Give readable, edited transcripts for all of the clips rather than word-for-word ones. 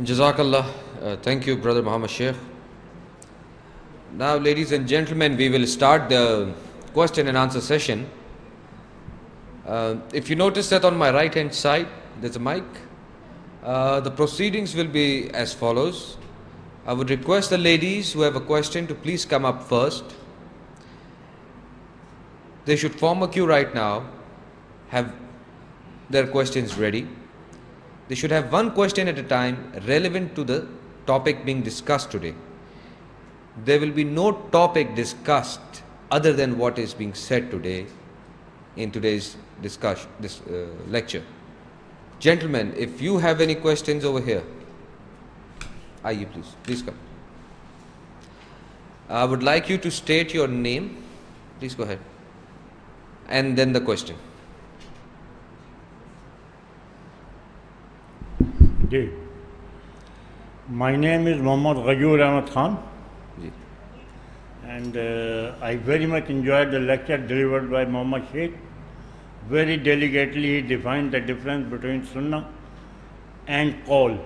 Jazakallah. Thank you, Brother Muhammad Sheikh. Now, ladies and gentlemen, we will start the question and answer session. If you notice that on my right hand side, there's a mic. The proceedings will be as follows. I would request the ladies who have a question to please come up first. They should form a queue right now, have their questions ready. They should have one question at a time relevant to the topic being discussed today. There will be no topic discussed other than what is being said today in today's discussion, this lecture. Gentlemen, if you have any questions over here, Aye, please come. I would like you to state your name. Please go ahead. And then the question. My name is Muhammad Ghayur Ahmad Khan, and I very much enjoyed the lecture delivered by Muhammad Sheikh. Very delicately he defined the difference between Sunnah and Qawl.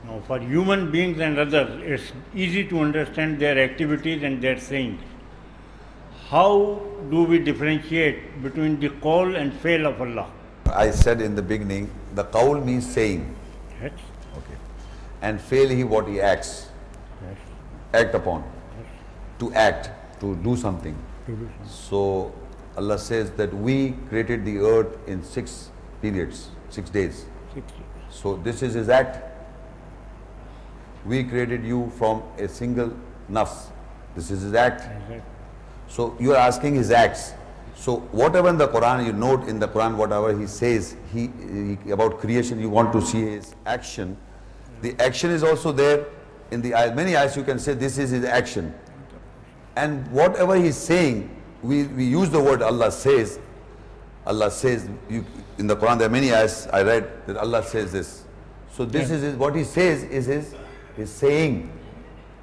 Now, for human beings and others, it's easy to understand their activities and their sayings. How do we differentiate between the Qawl and Fail of Allah? I said in the beginning, the qawl means saying. Yes. Okay. And fail he what he acts. Yes. Act upon. Yes. To act, to do something. To do something. So Allah says that we created the earth in 6 periods, 6 days. 60. So this is his act. We created you from a single nafs. This is his act. Exactly. So you are asking his acts. So whatever in the Quran, you note in the Quran, whatever he says he about creation, you want to see his action. The action is also there in the ayat. Many ayats you can say this is his action. And whatever he's saying, we use the word Allah says. Allah says, in the Quran there are many ayats I read that Allah says this. So this is what he says is his saying.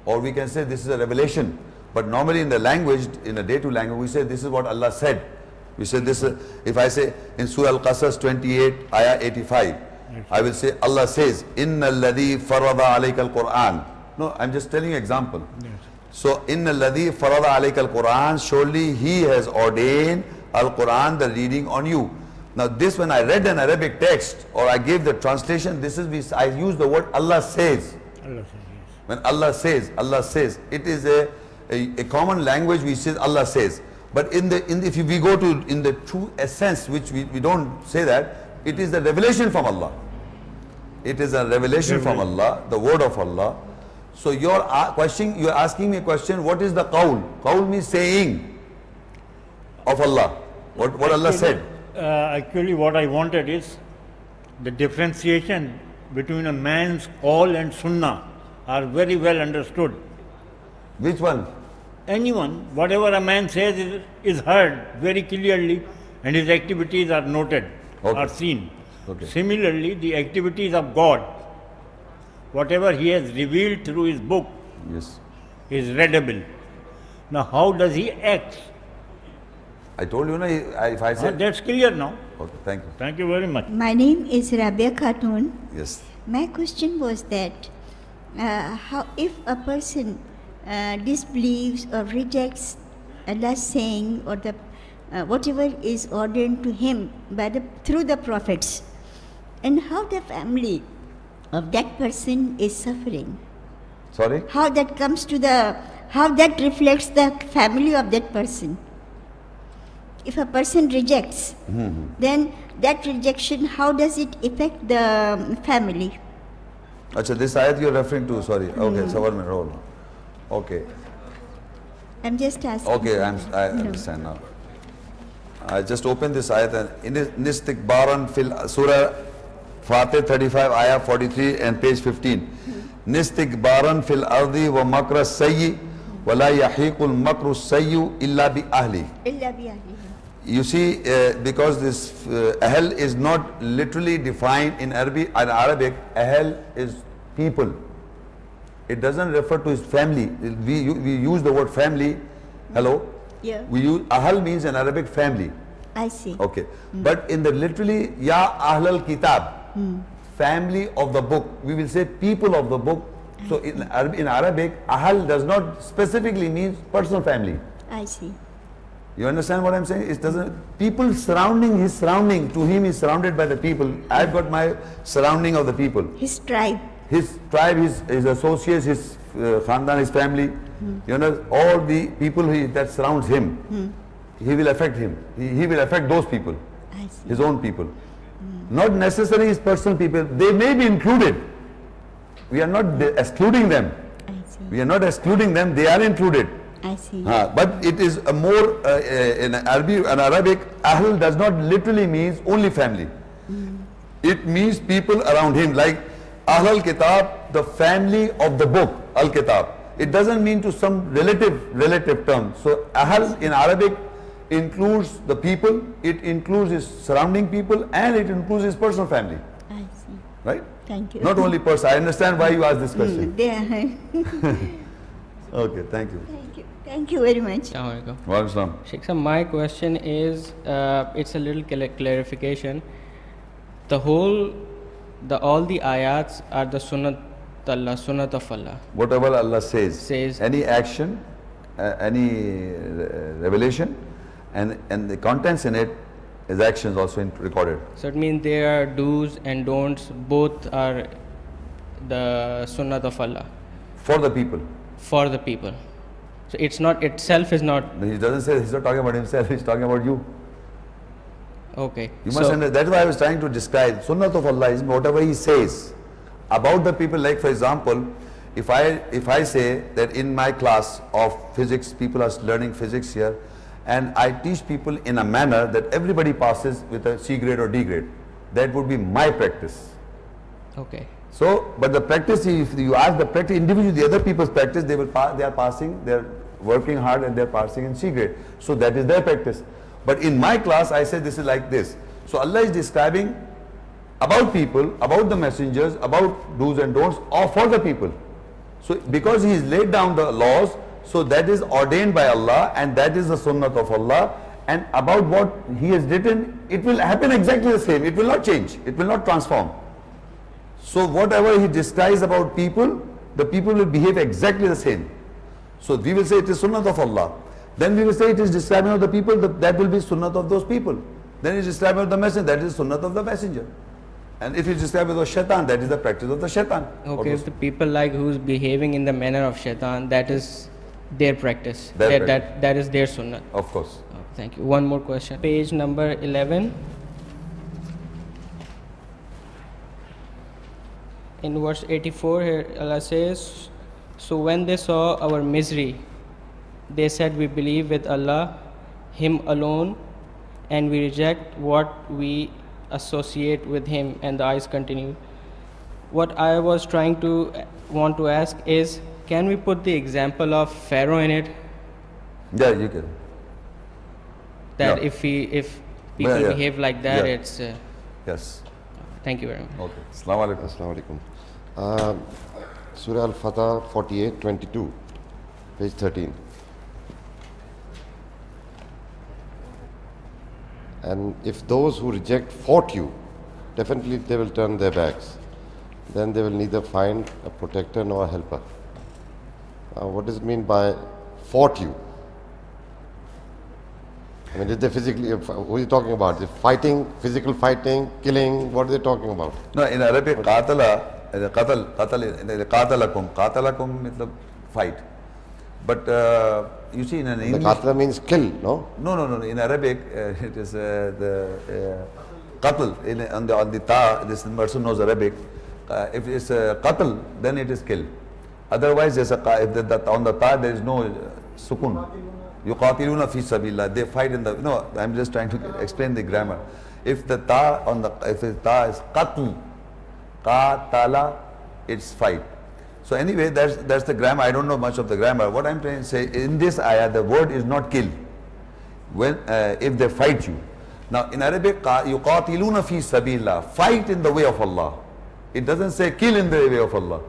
Or we can say this is a revelation. But normally in the language, in a day-to language, we say this is what Allah said. We say this, if I say in Surah Al-Qasas 28, Ayah 85, I will say Allah says, Inna alladhi farada alayka al-Qur'an. No, I'm just telling you example. Yes. So, Inna alladhi farada alayka al-Qur'an, surely He has ordained al-Qur'an, the reading on you. Now this, when I read an Arabic text, or I gave the translation, this is, I use the word Allah says. Allah says, yes. When Allah says, it is a common language we say Allah says. But if we go to in the true essence, which we don't say that, it is the revelation from Allah. It is a revelation from Allah, the word of Allah. So you're asking me a question, what is the qawl? Qawl means saying of Allah. What Allah said. Actually what I wanted is the differentiation between a man's qawl and sunnah are very well understood. Which one? Anyone, whatever a man says is heard very clearly, and his activities are noted, are seen. Okay. Similarly, the activities of God, whatever He has revealed through His book, Yes. is readable. Now, how does He act? I told you, if I said. That's clear now. Okay, thank you. Thank you very much. My name is Rabia Khatun. Yes. My question was that how if a person disbelieves or rejects Allah's saying or the whatever is ordained to him through the prophets, and how the family of that person is suffering. Sorry? How that reflects the family of that person. If a person rejects, then that rejection, how does it affect the family? Achha, this ayat you're referring to, sorry. Okay, so 1 minute, hold on. Okay. I'm just asking. Okay, I understand now. I just opened this ayat and Nistikbaran fil Surah Fatih 35, Ayah 43 and page 15. Nistikbaran fil ardi wa makra sayyi wa la yahiqul makru sayyu illa bi ahli. You see, because this ahl is not literally defined in Arabic, ahl is people. It doesn't refer to his family. We use the word family. Hello? Yeah. We use, ahl means in Arabic family. I see. Okay. But in the literally, ya ahlal kitab, family of the book. We will say people of the book. So in Arabic, Ahl does not specifically mean personal family. I see. You understand what I'm saying? It doesn't. People surrounding his surrounding. To him, he's surrounded by the people. I've got my surrounding of the people. His tribe. His tribe, his associates, his khandan, his family. You know, all the people that surrounds him. He will affect him. He will affect those people. I see. His own people. Not necessarily his personal people. They may be included. We are not excluding them. I see. We are not excluding them. They are included. I see. But it is a more in Arabic, Ahl does not literally means only family. It means people around him, like Ahl al-Kitab, the family of the book, al-Kitab. It doesn't mean to some relative term. So Ahl in Arabic includes the people, it includes his surrounding people, and it includes his personal family. I see. Right? Thank you. Not only person. I understand why you asked this question. There. Okay, thank you. Thank you. Thank you very much. Assalamualaikum. Wa alaikum salam. Sheikh sir, my question is, it's a little clarification. All the ayats are the sunnat of Allah. Whatever Allah says, any action, any revelation, and the contents in it is actions also recorded. So it means there are do's and don'ts, both are the sunnat of Allah For the people. for the people. So it's not itself is not He doesn't say, he's not talking about himself, he's talking about you. okay. You must understand, that's why I was trying to describe. Sunnat of Allah is whatever he says about the people. Like for example, if I say that in my class of physics, people are learning physics here, and I teach people in a manner that everybody passes with a C grade or D grade, that would be my practice. Okay. So, but the practice, if you ask the practice individually, the other people's practice, they are passing, they are working hard and they are passing in C grade. So that is their practice. But in my class, I say this is like this. So Allah is describing about people, about the messengers, about do's and don'ts, or for the people. So because he has laid down the laws, so that is ordained by Allah, and that is the sunnah of Allah. And about what he has written, it will happen exactly the same. It will not change. It will not transform. So whatever he describes about people, the people will behave exactly the same. So we will say it is sunnah of Allah. Then we will say it is describing of the people, that will be sunnah of those people. Then it is describing of the messenger, that is sunnah of the messenger. And if it is describing of the shaitan, that is the practice of the shaitan. Okay, if the people like who's behaving in the manner of shaitan, that is their practice. Their practice. That is their sunnah. Of course. Thank you. One more question. Page number 11. In verse 84 here Allah says, so when they saw our misery, they said, we believe with Allah, Him alone, and we reject what we associate with Him. And the ayahs continue. What I was want to ask is, can we put the example of Pharaoh in it? Yeah, you can. That Yeah. if people Yeah. behave like that, Yeah. it's Yes. thank you very much. Okay. Assalamu alaikum. Assalamu alaikum. Surah Al-Fatah 48:22, page 13. And if those who reject fought you, definitely they will turn their backs. Then they will neither find a protector nor a helper. What does it mean by fought you? I mean, did they physically, what are you talking about? The fighting, physical fighting, killing, what are they talking about? No, in Arabic, qatalakum means fight. But you see in an The English... qatla means kill, no? No. In Arabic, it is the qatl. On the ta, this person knows Arabic. If it's qatl, then it is kill. Otherwise, there's on the ta, there is no sukun. Yuqatiluna fi sabilillah. They fight in the... No, I'm just trying to explain the grammar. If the ta if the ta is qatl, qatala, it's fight. So anyway, that's the grammar. I don't know much of the grammar. What I'm trying to say, in this ayah, the word is not kill. When if they fight you. Now in Arabic, yuqatiluna fi sabilillah, fight in the way of Allah. It doesn't say kill in the way of Allah.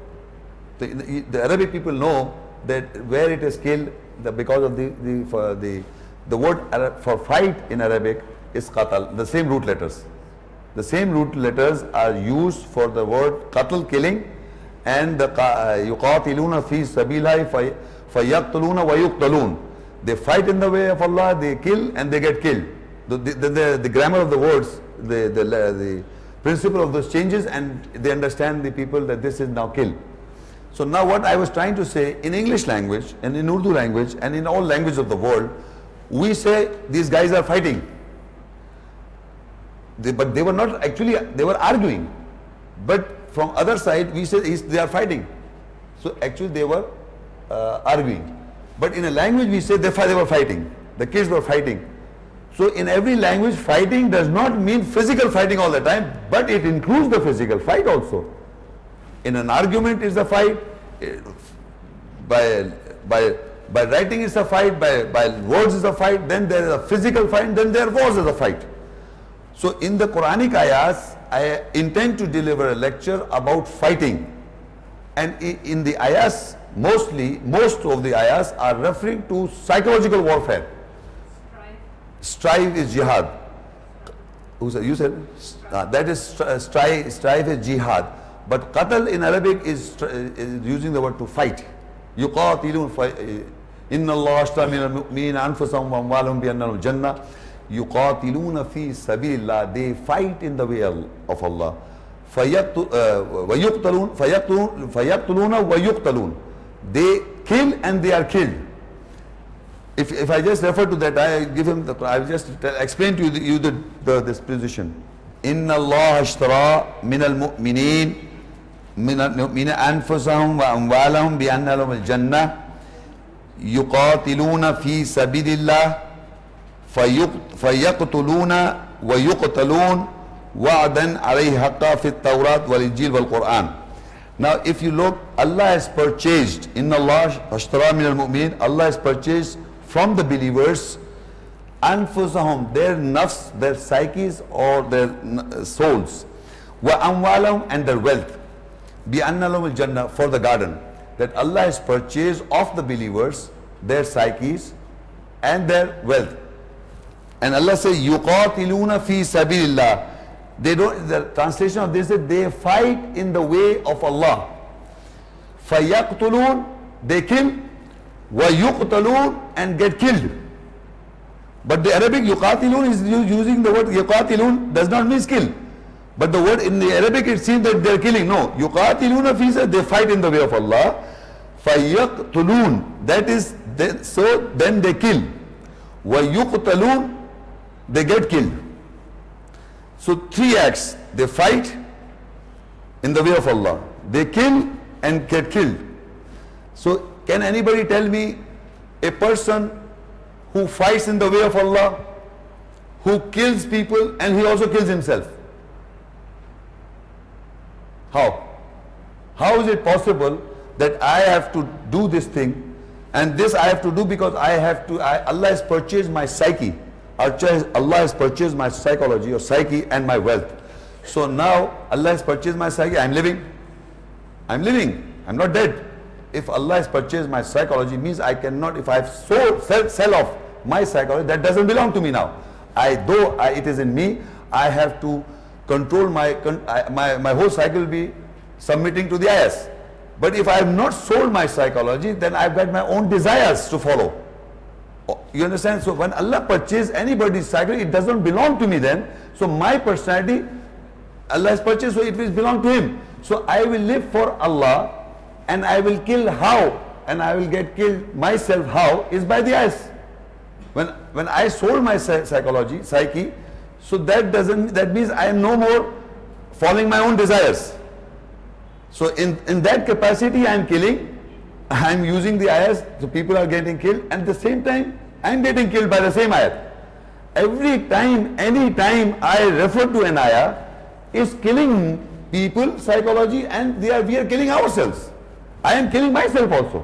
The Arabic people know that where it is kill, because of the word for fight in Arabic is qatal, the same root letters. the same root letters are used for the word qatl, killing, and the yuqatiluna fi sabilillahi fayaqtuluna wa yuqtalun. They fight in the way of Allah, they kill and they get killed. The grammar of the words, the principle of those changes, and they understand the people that this is now kill. So now what I was trying to say, in English language and in Urdu language and in all languages of the world, we say these guys are fighting. But they were not actually, they were arguing. But from other side we say they are fighting. So actually they were arguing. But in a language we say they were fighting. The kids were fighting. So in every language, fighting does not mean physical fighting all the time, but it includes the physical fight also. In an argument is a fight, by writing is a fight, by words is a fight, then there is a physical fight, then there was a fight. So in the Quranic ayahs, I intend to deliver a lecture about fighting. And in the ayahs, most of the ayahs are referring to psychological warfare. Strive is jihad. Who said? You said? That is strive is jihad. But qatl in Arabic is using the word to fight. يُقَاتِلُونَ إِنَّ اللَّهَ اشْتَرَى مِنَ الْمُؤْمِنِينَ أَنفُسَهُمْ وَأَمْوَالَهُم بِأَنَّ لَهُمُ الْجَنَّةَ يُقَاتِلُونَ فِي سَبِيلِ اللَّهِ. They fight in the way of Allah. فَيَقْتُلُونَ وَيُقْتَلُونَ. They kill and they are killed. If I just refer to that, I give him I will just explain to you this position. إِنَّ اللَّهَ اشْتَرَى مِنَ الْمُؤْمِنِينَ أَنفُسَهُمْ وَأَمْوَالَهُم بِأَنَّ لَهُمُ الْجَنَّةَ يُقَاتِلُونَ فِي سَبِيلِ اللَّهِ فَيَقْتُلُونَ وَيُقْتَلُونَ وَعْدًا عَلَيْهِ حَقًّا فِي التَّوْرَاةِ وَالْإِنْجِيلِ وَالْقُرْآنِ. Now if you look, Allah has purchased, إِنَّ اللَّهَ اشْتَرَى مِنَ الْمُؤْمِنِينَ, Allah has purchased from the believers أنفسهم, their nafs, their psyches or their souls, وأموالهم, and their wealth, بأن لهم الجنة, for the garden. That Allah has purchased of the believers their psyches and their wealth. And Allah says يقاتلون في سبيل الله. They don't, the translation of this is they fight in the way of Allah. فيقتلون, they kill, ويقتلون, and get killed. But the Arabic yuqatilun is using the word yuqatilun does not mean kill. But the word in the Arabic it seems that they are killing. No, yuqatiluna fi, they fight in the way of Allah. Fayaqtulun, that is, so then they kill. Wa yuqtalun, they get killed. So three acts: they fight in the way of Allah, they kill and get killed. So can anybody tell me a person who fights in the way of Allah, who kills people and he also kills himself? How? How is it possible that I have to do this thing, and this I have to do because Allah has purchased my psyche, Allah has purchased my psychology or psyche and my wealth. So now Allah has purchased my psyche, I'm living, I'm not dead. If Allah has purchased my psychology, means I cannot, if I have sell off my psychology, that doesn't belong to me now. It is in me, I have to control my whole cycle will be submitting to the ayahs. But if I have not sold my psychology, then I've got my own desires to follow. You understand? So when Allah purchases anybody's psychology, it doesn't belong to me then. So my personality, Allah has purchased, so it will belong to Him. So I will live for Allah, and I will kill how, and I will get killed myself how, is by the ayahs. When I sold my psychology, psyche, so that means I am no more following my own desires. So in that capacity I am killing, I am using the ayahs, so people are getting killed, and at the same time I am getting killed by the same ayah. Every time, any time I refer to an ayah, is killing people, psychology, and we are killing ourselves. I am killing myself also.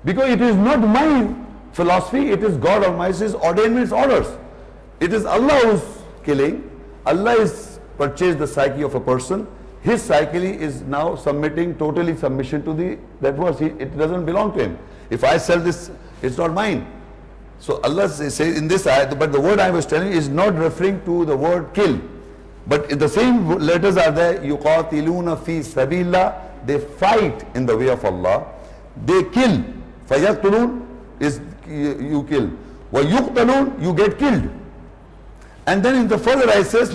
Because it is not my philosophy, it is God Almighty's ordainments, orders. It is Allah who's killing. Allah has purchased the psyche of a person. His psyche is now totally submission to that verse. It doesn't belong to him. If I sell this, it's not mine. So Allah says in this ayat, but the word I was telling you is not referring to the word kill, But the same letters are there. يُقَاتِلُونَ فِي سَبِيلِ اللَّهِ. They fight in the way of Allah. They kill. فَيَقْتُلُونَ is you kill. وَيُقْتَلُونَ you get killed. And then in the further ayah says,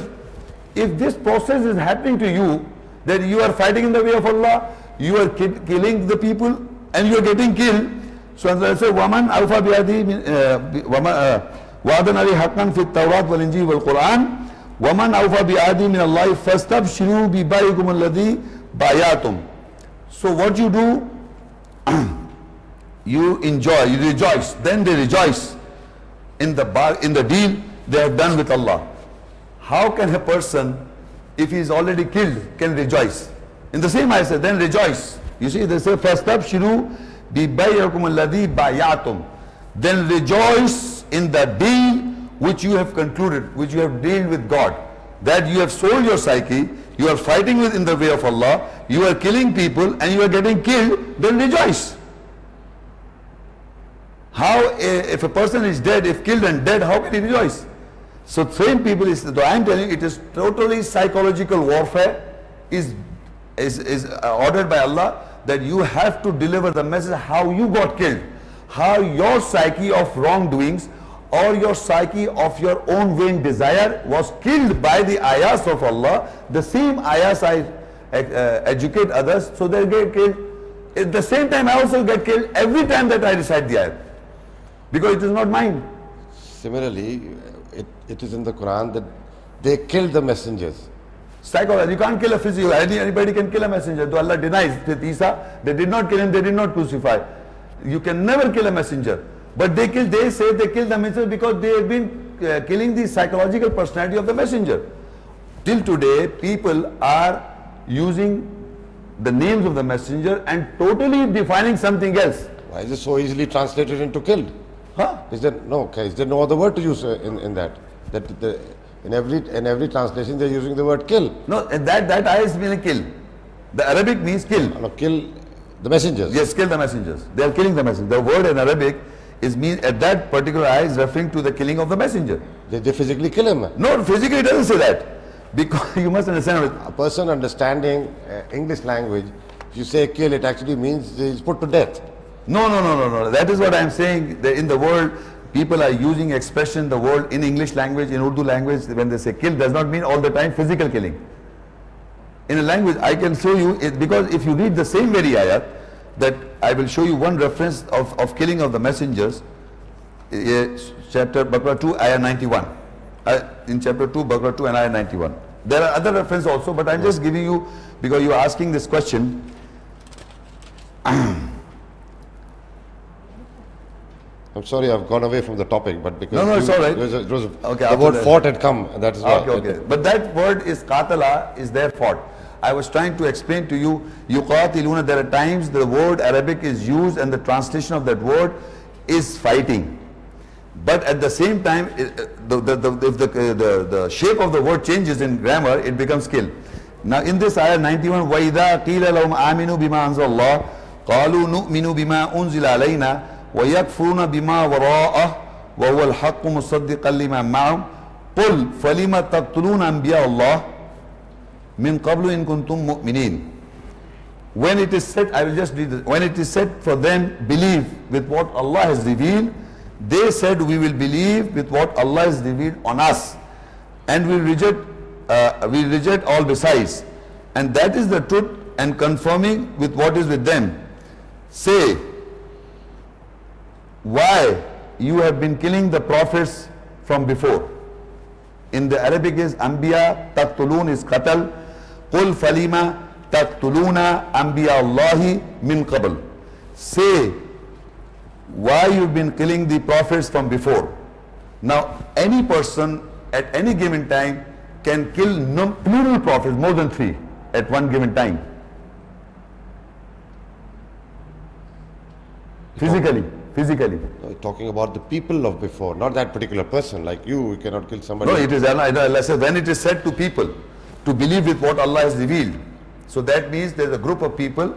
if this process is happening to you, that you are fighting in the way of Allah, you are killing the people, and you are getting killed. So Allah says, وَمَنْ أَوْفَى بِعَهْدِهِ وَعْدًا عَلَيْهِ حَقًّا فِي التَّوْرَاةِ وَالْإِنْجِيلِ وَالْقُرْآنِ وَمَنْ أَوْفَى بِعَهْدِهِ مِنَ اللَّهِ فَاسْتَبْشِرُوا بِبَيْعِكُمُ الَّذِي بَايَعْتُمْ. So what you do, you enjoy, you rejoice. Then they rejoice in the deal they have done with Allah. How can a person, if he is already killed, can rejoice? In the same ayah, then rejoice. You see, they say, فَاسْتَبْشِرُوا بِبَيْعِكُمُ الَّذِي بَايَعْتُمْ. Then rejoice in the deal which you have concluded, which you have dealt with God. That you have sold your psyche, you are fighting with in the way of Allah, you are killing people and you are getting killed, then rejoice. How, if a person is dead, if killed and dead, how can he rejoice? So same people, I am telling you, it is totally psychological warfare, is ordered by Allah, that you have to deliver the message how you got killed, how your psyche of wrongdoings or your psyche of your own vain desire was killed by the ayahs of Allah. The same ayahs I educate others, so they get killed. At the same time, I also get killed every time that I recite the ayah, because it is not mine. Similarly, it is in the Quran that they killed the messengers. Psychology, you can't kill a physical, anybody can kill a messenger. Though Allah denies with Isa, they did not kill him, they did not crucify. You can never kill a messenger. But they say they killed the messenger because they have been killing the psychological personality of the messenger. Till today, people are using the names of the messenger and totally defining something else. Why is it so easily translated into killed? Huh? Is there no other word to use in that? In every translation they are using the word kill. No, that ayah is meaning kill. The Arabic means kill. No, kill the messengers. Yes, kill the messengers. They are killing the messengers. The word in Arabic is mean at that particular ayah is referring to the killing of the messenger. They physically kill him. No, physically it doesn't say that. Because you must understand. A person understanding English language, if you say kill, it actually means he is put to death. No. That is what I am saying. That in the world, people are using expression, the word in English language, in Urdu language, when they say kill, does not mean all the time physical killing. In a language, I can show you, because if you read the same very ayat, that I will show you one reference of killing of the messengers, chapter Baqarah 2, ayah 91. In chapter 2, Baqarah 2 and ayah 91. There are other references also, but I'm just giving you, because you are asking this question. I'm sorry, I've gone away from the topic, but because No, it's all right. The word fought had come, that is why. Okay. But that word is qatala, is their fought. I was trying to explain to you, yuqatiluna, there are times the word Arabic is used and the translation of that word is fighting. But at the same time, if the shape of the word changes in grammar, it becomes kill. Now in this ayah 91, وَإِذَا قِيلَ لَهُمْ آمِنُوا بِمَا أَنزَلَ اللَّهُ قَالُوا نُؤْمِنُ بِمَا أُنزِلَ عَلَيْنَا وَيَكْفُرُونَ بِمَا وَرَاءَهُ وَهُوَ الْحَقُّ مُصَدِّقًا لِمَا مَعَهُمْ قُلْ فَلِمَ تَقْتُلُونَ أَنْبِيَاءَ اللَّهِ مِنْ قَبْلُ إِن كُنْتُم مُؤْمِنِينَ. When it is said, I will just read this. When it is said for them, believe with what Allah has revealed, they said, we will believe with what Allah has revealed on us, and we reject all besides. And that is the truth, and confirming with what is with them. Say, why you have been killing the prophets from before? In the Arabic is Anbiya, taqtulun is qatal. Qul falima taqtuluna Anbiya Allahi min qabl. Say, why you've been killing the prophets from before? Now, any person at any given time can kill plural prophets, more than 3 at one given time. Physically. No, talking about the people of before, not that particular person. Like you cannot kill somebody. No, it is Allah says, when it is said to people to believe with what Allah has revealed. So that means there is a group of people,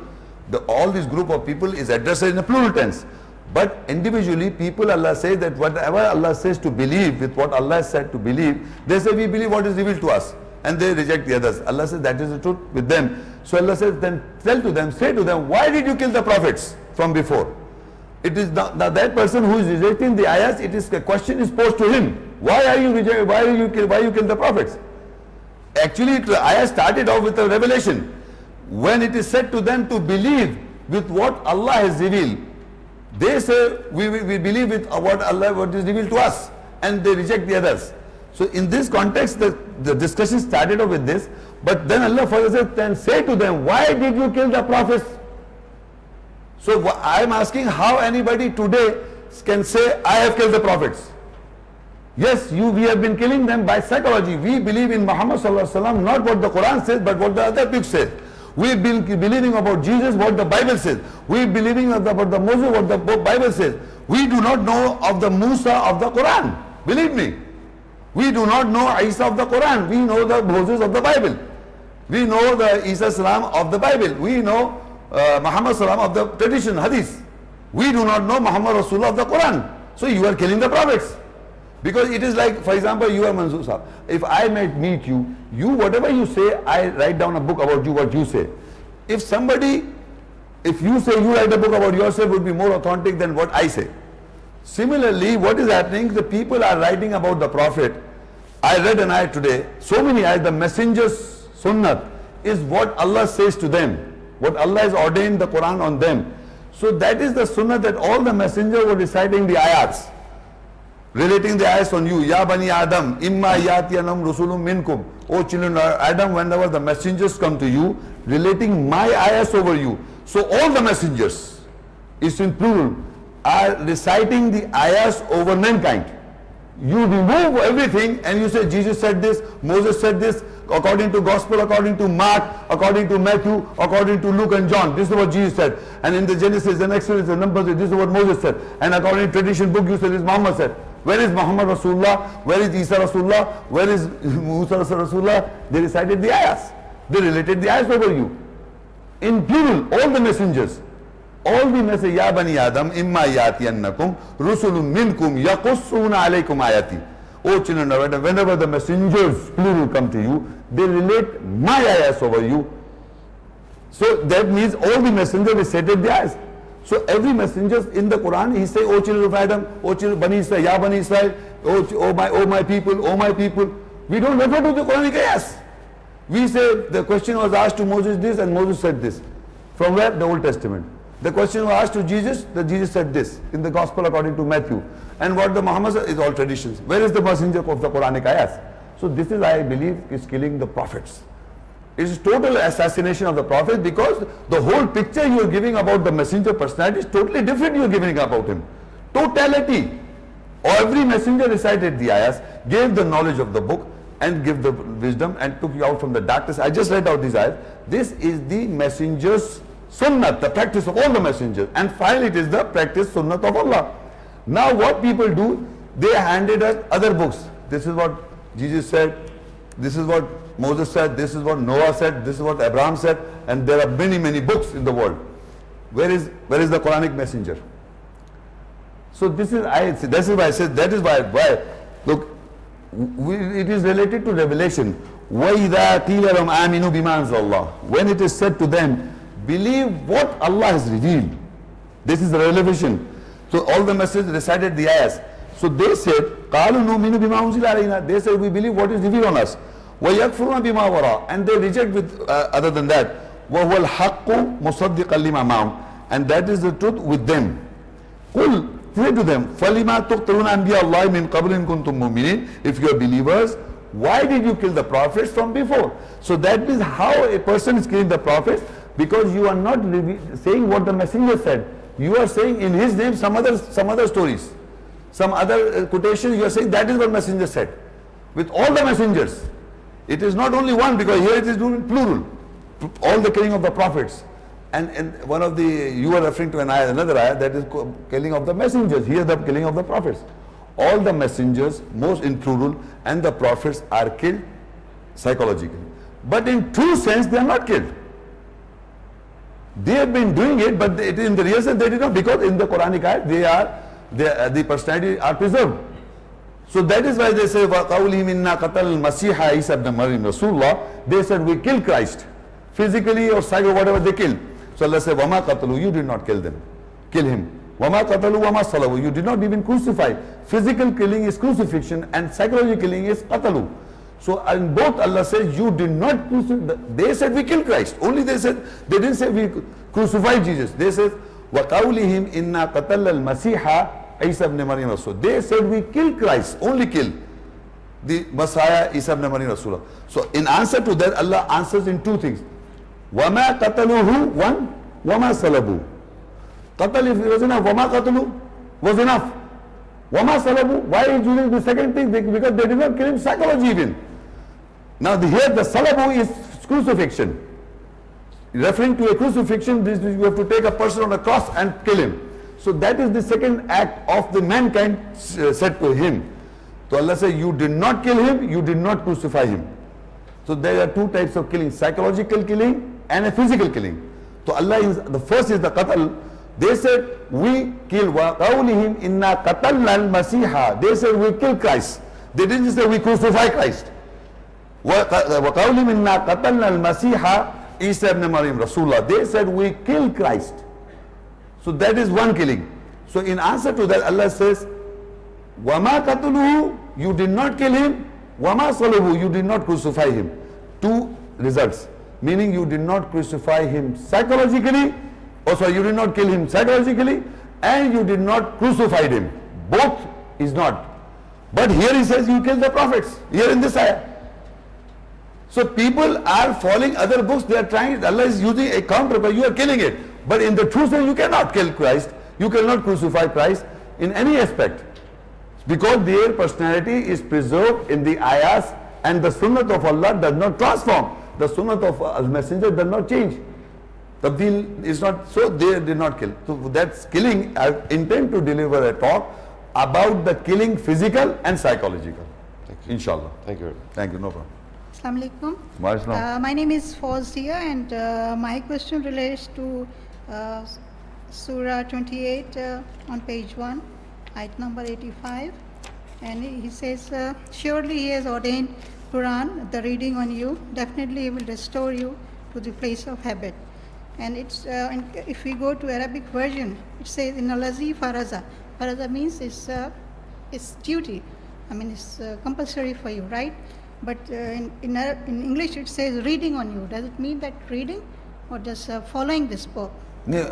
all this group of people is addressed in a plural tense. But individually, people, Allah says that whatever Allah says to believe with what Allah has said to believe, they say we believe what is revealed to us. and they reject the others. Allah says that is the truth with them. So Allah says, then tell to them, say to them, why did you kill the prophets from before? It is that person who is rejecting the ayahs, it is a question is posed to him. Why are you rejecting? Why you kill the prophets? Actually, the ayah started off with a revelation. When it is said to them to believe with what Allah has revealed, they say we believe with what is revealed to us, and they reject the others. So in this context, the discussion started off with this, but then Allah further says, then say to them, why did you kill the prophets? So I am asking how anybody today can say, I have killed the prophets. Yes, we have been killing them by psychology. We believe in Muhammad sallallahu alaihi wasallam, not what the Quran says, but what the other books say. We been believing about Jesus, what the Bible says. We believing about the Moses, what the Bible says. We do not know of the Musa of the Quran. Believe me. We do not know Isa of the Quran. We know the Moses of the Bible. We know the Isa salam of the Bible. We know Muhammad salam of the tradition, hadith. We do not know Muhammad Rasulullah of the Quran. So you are killing the prophets. Because it is like, for example, you are Manzoor Sahab. If I might meet you, whatever you say, I write down a book about you, what you say. If you say you write a book about yourself, would be more authentic than what I say. Similarly, what is happening, the people are writing about the Prophet. I read an ayat today, so many ayat, the messenger's sunnah is what Allah says to them. What Allah has ordained the Quran on them. So that is the sunnah that all the messengers were reciting the ayats. Relating the ayahs on you. Ya Bani Adam, imma yatiyanam rusulum minkum. O children of Adam, whenever the messengers come to you, relating my ayahs over you. So all the messengers, is in plural, are reciting the ayahs over mankind. You remove everything and you say Jesus said this, Moses said this, according to Gospel, according to Mark, according to Matthew, according to Luke and John. This is what Jesus said. And in the Genesis, the Exodus, the Numbers, this is what Moses said. And according to tradition book, you said this Muhammad said. Where is Muhammad Rasulullah? Where is Isa Rasulullah? Where is Musa Rasulullah? They recited the ayahs. They related the ayahs over you. In plural, all the messengers. All the messengers, Ya Bani Adam, imma yatiyannakum, rusulun minkum, yaqussuna alaykum ayati. O children of Adam, whenever the messengers, plural, come to you, they relate my ayahs over you. So that means all the messengers recited the ayahs. So every messenger in the Quran, he say, O children of Adam, O children Bani Israel, Ya Bani Israel, O my people, O my people. We don't refer to the Quranic ayahs. We say the question was asked to Moses this and Moses said this. From where? The Old Testament. The question was asked to Jesus, the Jesus said this in the Gospel according to Matthew. And what the Muhammad said is all traditions. Where is the messenger of the Quranic ayahs? So this is, I believe, is killing the prophets. It is total assassination of the prophet, because the whole picture you are giving about the messenger personality is totally different you are giving about him. Totality. Every messenger recited the ayahs, gave the knowledge of the book and gave the wisdom and took you out from the darkness. I just read out these ayahs. This is the messenger's sunnah, the practice of all the messengers. And finally it is the practice sunnah of Allah. Now what people do, they handed us other books. This is what Jesus said, this is what Moses said, this is what Noah said, this is what Abraham said, and there are many, many books in the world. Where is the Quranic messenger? So this is why I said, that is why look, it is related to revelation. وَإِذَا قِيلَ لَهُمْ آمِنُوا بِمَا أَنزَلَ اللَّهُ. When it is said to them, believe what Allah has revealed. This is the revelation. So all the messengers recited the ayahs. So they said, قَالُوا نُؤْمِنُ بِمَا أُنزِلَ عَلَيْنَا. They said, we believe what is revealed on us. وَيَكْفُرُونَ بِمَا وَرَاءَ. And they reject with other than that. وَهُوَ الْحَقُّ مُصَدِّقًا لِمَا مَعَهُمْ. And that is the truth with them. قُلْ, say to them, فَلِمَا تُقْتَلُونَ أَنْبِيَاءَ اللَّهِ مِنْ قَبْلِ إِن كُنْتُم مُؤْمِنِينَ. If you are believers, why did you kill the prophets from before? So that is how a person is killing the prophets, because you are not saying what the messenger said. You are saying in his name some other stories, some other quotations. You are saying that is what messenger said. With all the messengers, it is not only one, because here it is doing plural. All the killing of the prophets. And one of the, you are referring to another ayah, that is killing of the messengers. Here the killing of the prophets. All the messengers, most in plural, and the prophets are killed psychologically. But in true sense, they are not killed. They have been doing it, but in the real sense they did not, because in the Quranic ayat, the personality are preserved. So that is why they say, وَقَوْلِهِمْ إِنَّا قَتَلْ الْمَسِيحَ عِيسَى ibn Maryam Rasulullah. They said, we killed Christ. Physically or psychically, whatever they killed. So Allah said, وَمَا قَتَلُوا, you did not kill them. Kill him. وَمَا قَتَلُوا وَمَا صَلَبُوا, you did not even crucify. Physical killing is crucifixion and psychological killing is qatalu. So in both Allah says, you did not crucify. They said we killed Christ. Only they said, they didn't say we crucified Jesus. They said, وَقَوْلِهِمْ إِنَّا قَتَلَ الْمَسِيحَ Isa ibn Maryam Rasul. They said we kill Christ, only kill the Messiah Isa ibn Maryam Rasul. So in answer to that, Allah answers in two things. وَمَا قَتَلُوهُ, one, وَمَا صَلَبُوا. Qatal, if it was enough, وَمَا قَتَلُوا was enough. وَمَا صَلَبُوا, why is using the second thing? Because they did not kill him psychology even. Now here the salabu is crucifixion. Referring to a crucifixion, this you have to take a person on a cross and kill him. So that is the second act of the mankind said to him. So Allah says, you did not kill him, you did not crucify him. So there are two types of killing, psychological killing and a physical killing. So Allah is, the first is the qatal. They said, we kill, وَقَوْلِهِمْ إِنَّا قَتَلْنَا الْمَسِيحَ. They said, we kill Christ. They didn't say, we crucify Christ. وَقَوْلِهِمْ إِنَّا قَتَلْنَا الْمَسِيحَ Isa ibn Maryam Rasulullah. They said, we kill Christ. So that is one killing. So in answer to that, Allah says, وَمَا قَتُلُهُ, you did not kill him. وَمَا صَلُبُهُ, you did not crucify him. Two results. Meaning you did not crucify him psychologically, you did not kill him psychologically, and you did not crucify him. Both is not. But here he says you killed the prophets, here in this ayah. So people are following other books, they are trying, Allah is using a counter, but you are killing it. But in the true sense, you cannot kill Christ, you cannot crucify Christ in any aspect. Because their personality is preserved in the ayahs, and the sunnah of Allah does not transform. The sunnah of a messenger does not change. Tabdeel is not, so they did not kill. So that's killing. I intend to deliver a talk about the killing physical and psychological. Thank you. Inshallah. Thank you. Thank you, no problem. Assalamu alaikum. Waalaikum. My name is Fawzia, and my question relates to Surah 28 on page 1, ayat number 85. And he says, surely he has ordained Quran, the reading on you. Definitely he will restore you to the place of habit. And it's and if we go to Arabic version, it says in Allazi faraza. Faraza means it's duty. I mean it's compulsory for you, right? But in English it says reading on you. Does it mean that reading, or just following this book? No,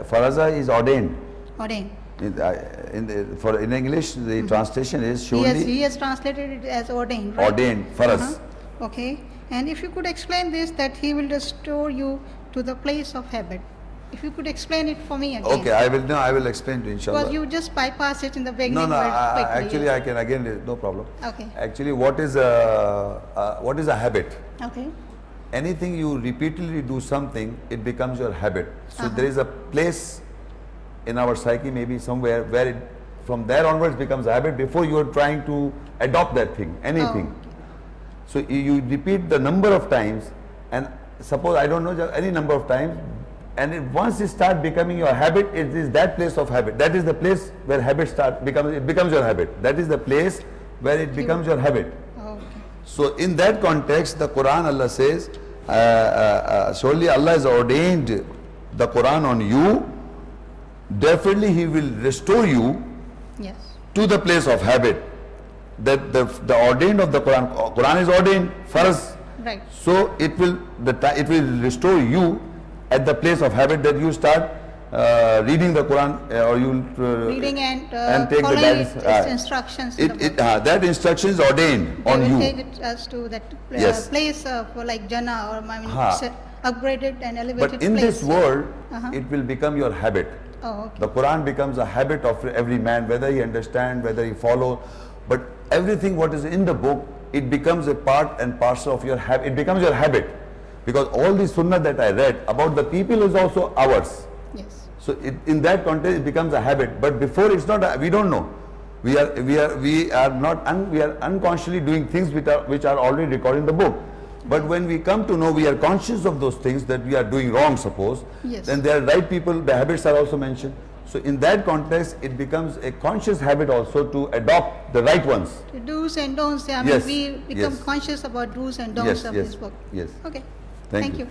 faraza is ordained. Ordained. In English, the translation is surely. He has translated it as ordained. Right? Ordained, faraz. Okay. And if you could explain this, that he will restore you to the place of habit. If you could explain it for me again. Okay, I will explain to you, inshallah. Because you just bypass it in the beginning. No, actually yeah. I can again, no problem. Okay. Actually, what is a habit? Okay. Anything you repeatedly do something, it becomes your habit. So there is a place in our psyche, maybe somewhere, where it, from there onwards becomes a habit before you are trying to adopt that thing, anything. Oh. So you repeat the number of times, and suppose, I don't know, any number of times, and once it starts becoming your habit, it is that place of habit. That is the place where habit becomes your habit. That is the place where it becomes your habit. Okay. So in that context, the Quran, Allah says, surely Allah has ordained the Quran on you. Definitely He will restore you Yes. to the place of habit. That the ordained of the Quran is ordained first. Right. So it will restore you at the place of habit, that you start reading the Quran, or you Reading and take following the guidance. its instructions. in the book. That instruction is ordained They on will you. take it as to that Yes. place for like Jannah, or I mean, upgraded and elevated But in place. this world, Uh-huh. it will become your habit. Oh, okay. The Quran becomes a habit of every man, whether he understands, whether he follows. But everything what is in the book, it becomes a part and parcel of your habit. It becomes your habit. Because all the sunnah that I read about the people is also ours. Yes. So in that context, it becomes a habit. But before, it's not. We don't know. We are unconsciously doing things which are already recorded in the book. But when we come to know, we are conscious of those things that we are doing wrong, suppose, Yes. then there are right people, the habits are also mentioned. So in that context, it becomes a conscious habit also to adopt the right ones. The do's and don'ts. I mean, Yes, we become yes. conscious about do's and don'ts Yes, of yes, this book. yes. Okay. Thank Thank you. you.